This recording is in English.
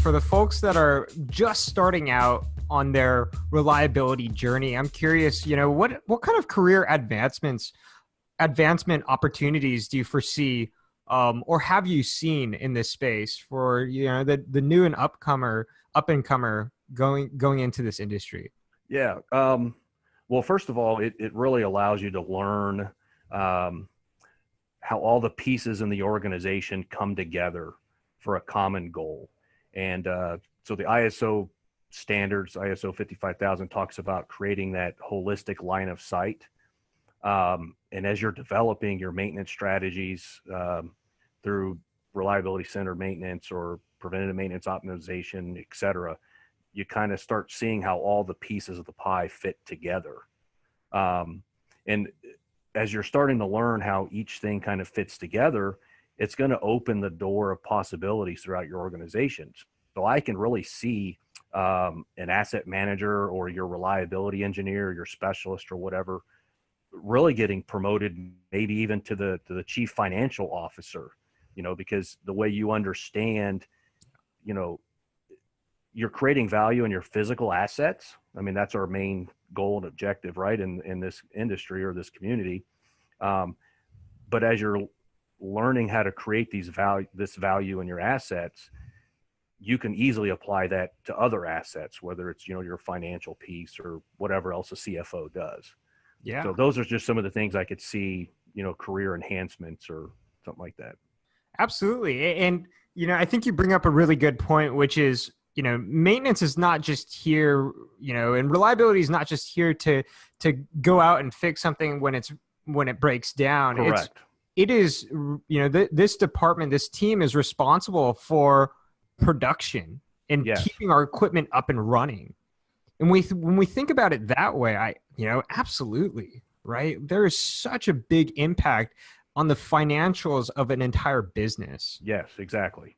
for the folks that are just starting out on their reliability journey, I'm curious, what kind of career advancement opportunities do you foresee, or have you seen in this space for, the new and up and comer going into this industry? Yeah. Well, first of all, it really allows you to learn how all the pieces in the organization come together for a common goal. And so the ISO standards, ISO 55000 talks about creating that holistic line of sight. And as you're developing your maintenance strategies through reliability center maintenance or preventative maintenance optimization, et cetera, you kind of start seeing how all the pieces of the pie fit together. And as you're starting to learn how each thing kind of fits together, it's going to open the door of possibilities throughout your organizations. So I can really see an asset manager or your reliability engineer, your specialist or whatever, really getting promoted, maybe even to the chief financial officer, because the way you understand, you're creating value in your physical assets. I mean, that's our main goal and objective, right? In this industry or this community. But as you're learning how to create this value in your assets, you can easily apply that to other assets, whether it's, your financial piece or whatever else a CFO does. Yeah. So those are just some of the things I could see, career enhancements or something like that. Absolutely. And, I think you bring up a really good point, which is, maintenance is not just here, and reliability is not just here to go out and fix something when it breaks down. Correct. It is, this department, this team is responsible for production and Yes. keeping our equipment up and running. And when we think about it that way, absolutely, right? There is such a big impact on the financials of an entire business. Yes, exactly.